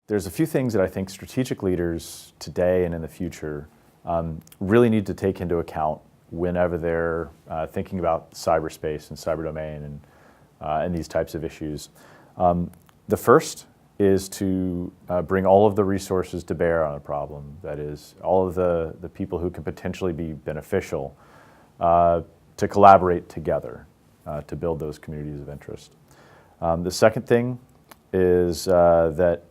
There's a few things that I think strategic leaders today and in the future really need to take into account whenever they're thinking about cyberspace and cyber domain and these types of issues. The first is to bring all of the resources to bear on a problem. That is, all of the people who can potentially be beneficial to collaborate together to build those communities of interest. The second thing is that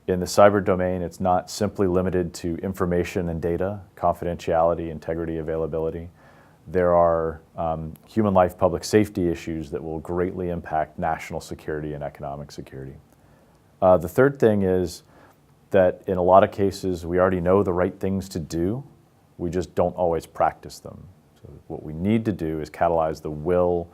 in the cyber domain, it's not simply limited to information and data, confidentiality, integrity, availability. There are human life public safety issues that will greatly impact national security and economic security. The third thing is that in a lot of cases, we already know the right things to do. We just don't always practice them. So what we need to do is catalyze the will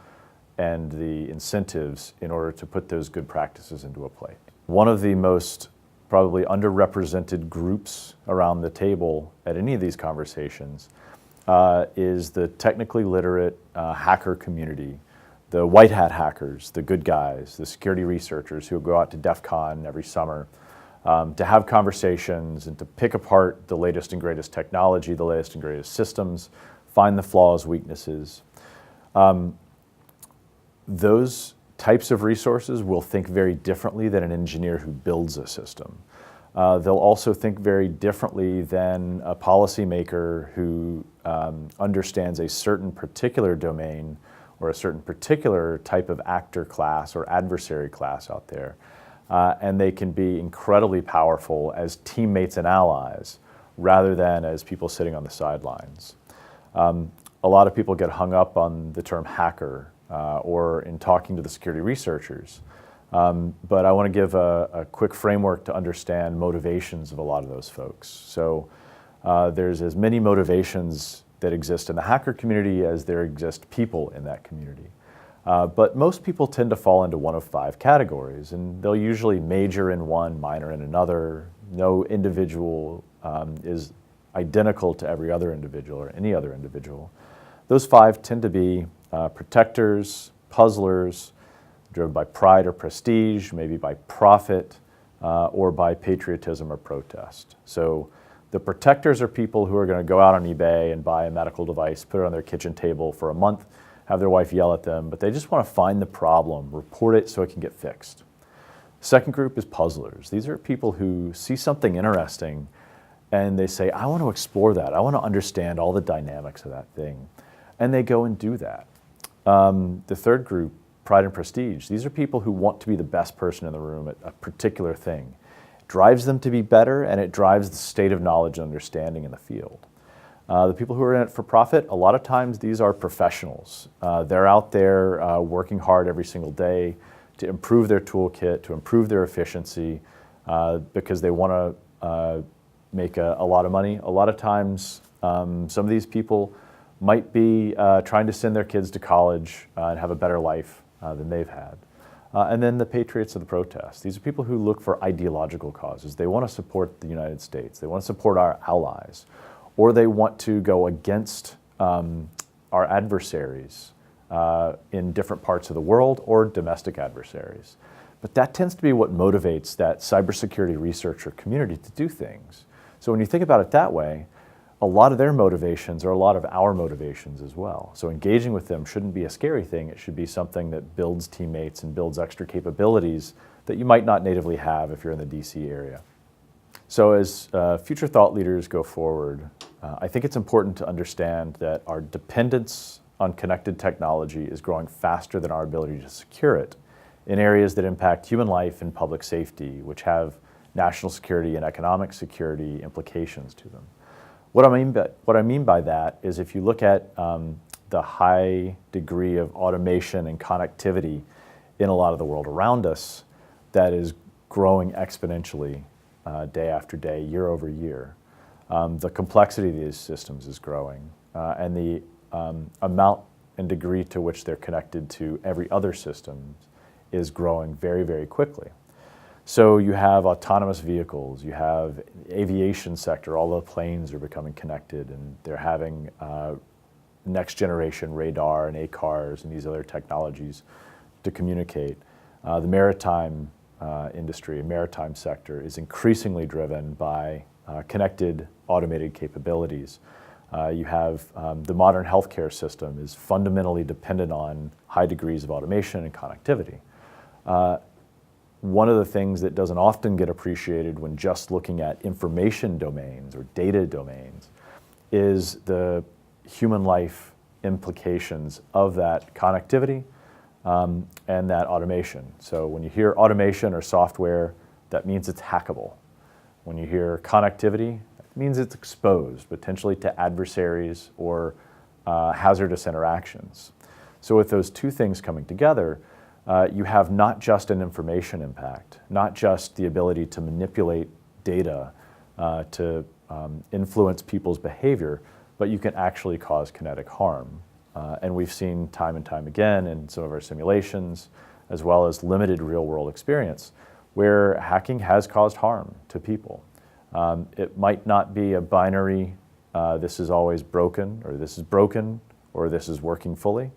and the incentives in order to put those good practices into a play. One of the most probably underrepresented groups around the table at any of these conversations is the technically literate hacker community, the white hat hackers, the good guys, the security researchers who go out to DEF CON every summer to have conversations and to pick apart the latest and greatest technology, the latest and greatest systems, find the flaws, weaknesses. Those types of resources will think very differently than an engineer who builds a system. They'll also think very differently than a policymaker who understands a certain particular domain or a certain particular type of actor class or adversary class out there. And they can be incredibly powerful as teammates and allies rather than as people sitting on the sidelines. A lot of people get hung up on the term hacker or in talking to the security researchers. But I want to give a quick framework to understand motivations of a lot of those folks. So there's as many motivations that exist in the hacker community as there exist people in that community. But most people tend to fall into one of 5 categories, and they'll usually major in one, minor in another. No individual is identical to every other individual or any other individual. Those 5 tend to be protectors, puzzlers, driven by pride or prestige, maybe by profit, or by patriotism or protest. So the protectors are people who are going to go out on eBay and buy a medical device, put it on their kitchen table for a month, have their wife yell at them, but they just want to find the problem, report it so it can get fixed. Second group is puzzlers. These are people who see something interesting and they say, I want to explore that. I want to understand all the dynamics of that thing. And they go and do that. The third group, pride and prestige. These are people who want to be the best person in the room at a particular thing. It drives them to be better, and it drives the state of knowledge and understanding in the field. The people who are in it for profit, a lot of times these are professionals. They're out there working hard every single day to improve their toolkit, to improve their efficiency, because they want to make a lot of money. A lot of times, some of these people might be trying to send their kids to college and have a better life than they've had. And then the patriots of the protest. These are people who look for ideological causes. They want to support the United States. They want to support our allies. Or they want to go against our adversaries in different parts of the world or domestic adversaries. But that tends to be what motivates that cybersecurity researcher community to do things. So when you think about it that way, a lot of their motivations are a lot of our motivations as well. So engaging with them shouldn't be a scary thing. It should be something that builds teammates and builds extra capabilities that you might not natively have if you're in the DC area. So as future thought leaders go forward, I think it's important to understand that our dependence on connected technology is growing faster than our ability to secure it in areas that impact human life and public safety, which have national security and economic security implications to them. What I mean by that is if you look at the high degree of automation and connectivity in a lot of the world around us, that is growing exponentially day after day, year over year. The complexity of these systems is growing, and the amount and degree to which they're connected to every other system is growing very, very quickly. So you have autonomous vehicles, you have the aviation sector, all the planes are becoming connected and they're having next generation radar and ACARs and these other technologies to communicate. The maritime industry, maritime sector, is increasingly driven by connected, automated capabilities. You have the modern healthcare system is fundamentally dependent on high degrees of automation and connectivity. One of the things that doesn't often get appreciated when just looking at information domains or data domains is the human life implications of that connectivity and that automation. So when you hear automation or software, that means it's hackable. When you hear connectivity, it means it's exposed potentially to adversaries or hazardous interactions. So with those two things coming together, you have not just an information impact, not just the ability to manipulate data to influence people's behavior, but you can actually cause kinetic harm. And we've seen time and time again in some of our simulations, as well as limited real-world experience, where hacking has caused harm to people. It might not be a binary, this is always broken, or this is broken, or this is working fully.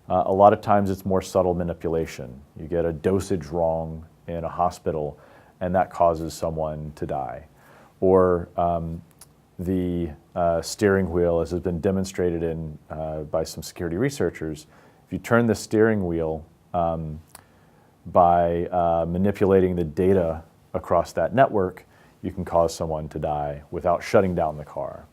A lot of times it's more subtle manipulation. You get a dosage wrong in a hospital, and that causes someone to die. Or the steering wheel, as has been demonstrated by some security researchers, if you turn the steering wheel by manipulating the data across that network, you can cause someone to die without shutting down the car.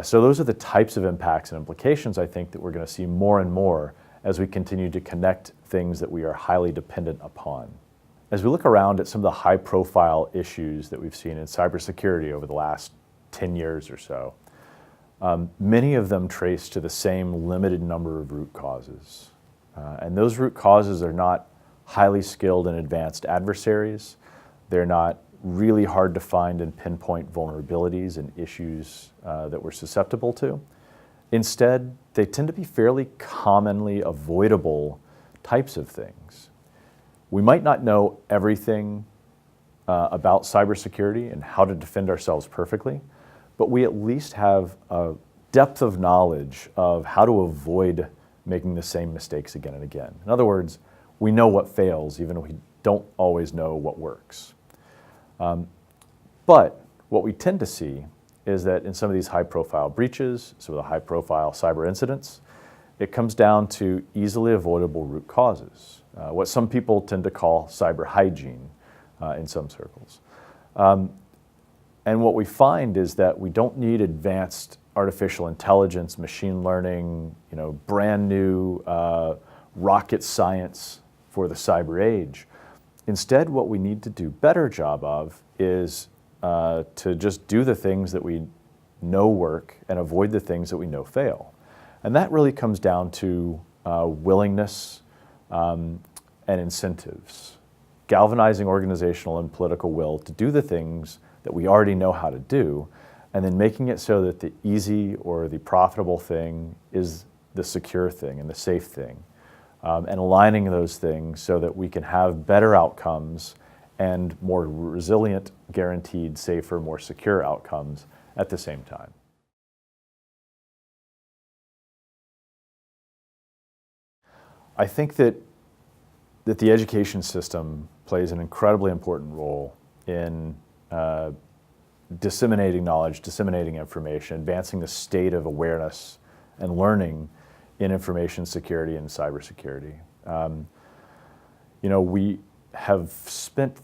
So those are the types of impacts and implications I think that we're going to see more and more as we continue to connect things that we are highly dependent upon. As we look around at some of the high-profile issues that we've seen in cybersecurity over the last 10 years or so, many of them trace to the same limited number of root causes. And those root causes are not highly skilled and advanced adversaries. They're not really hard to find and pinpoint vulnerabilities and issues that we're susceptible to. Instead, they tend to be fairly commonly avoidable types of things. We might not know everything about cybersecurity and how to defend ourselves perfectly, but we at least have a depth of knowledge of how to avoid making the same mistakes again and again. In other words, we know what fails, even if we don't always know what works. But what we tend to see is that in some of these high-profile breaches, some of the high-profile cyber incidents, it comes down to easily avoidable root causes, what some people tend to call cyber hygiene in some circles. And what we find is that we don't need advanced artificial intelligence, machine learning, brand new rocket science for the cyber age. Instead, what we need to do a better job of is to just do the things that we know work and avoid the things that we know fail. And that really comes down to willingness and incentives, galvanizing organizational and political will to do the things that we already know how to do, and then making it so that the easy or the profitable thing is the secure thing and the safe thing, and aligning those things so that we can have better outcomes and more resilient, guaranteed, safer, more secure outcomes at the same time. I think that the education system plays an incredibly important role in disseminating knowledge, disseminating information, advancing the state of awareness and learning in information security and cybersecurity. We have spent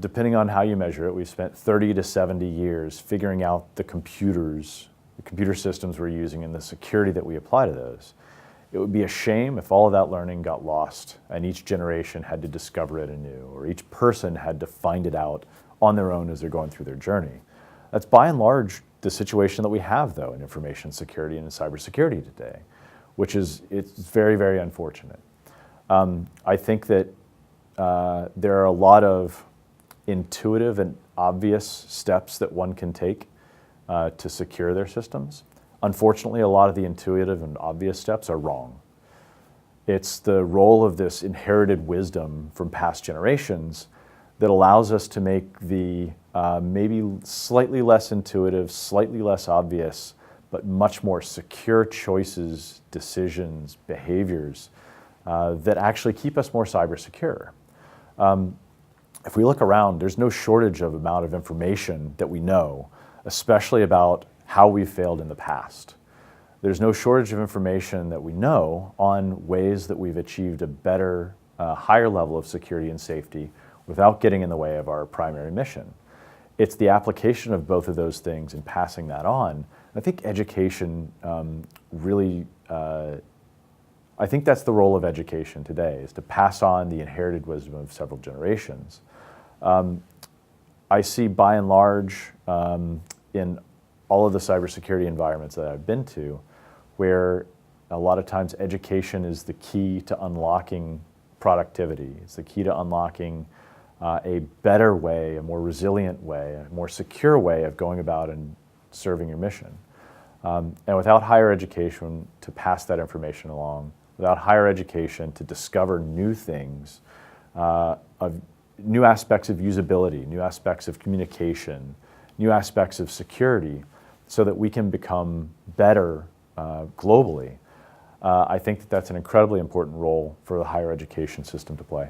depending on how you measure it, we've spent 30 to 70 years figuring out the computer systems we're using and the security that we apply to those. It would be a shame if all of that learning got lost and each generation had to discover it anew, or each person had to find it out on their own as they're going through their journey. That's by and large the situation that we have, though, in information security and in cybersecurity today, it's very, very unfortunate. I think that there are a lot of intuitive and obvious steps that one can take to secure their systems. Unfortunately, a lot of the intuitive and obvious steps are wrong. It's the role of this inherited wisdom from past generations that allows us to make the maybe slightly less intuitive, slightly less obvious, but much more secure choices, decisions, behaviors that actually keep us more cyber secure. If we look around, there's no shortage of amount of information that we know, especially about how we've failed in the past. There's no shortage of information that we know on ways that we've achieved a better, higher level of security and safety without getting in the way of our primary mission. It's the application of both of those things and passing that on. I think education really, I think that's the role of education today, is to pass on the inherited wisdom of several generations. I see by and large in all of the cybersecurity environments that I've been to, where a lot of times education is the key to unlocking productivity. It's the key to unlocking a better way, a more resilient way, a more secure way of going about and serving your mission. And without higher education to pass that information along, without higher education to discover new things, of new aspects of usability, new aspects of communication, new aspects of security, so that we can become better globally, I think that that's an incredibly important role for the higher education system to play.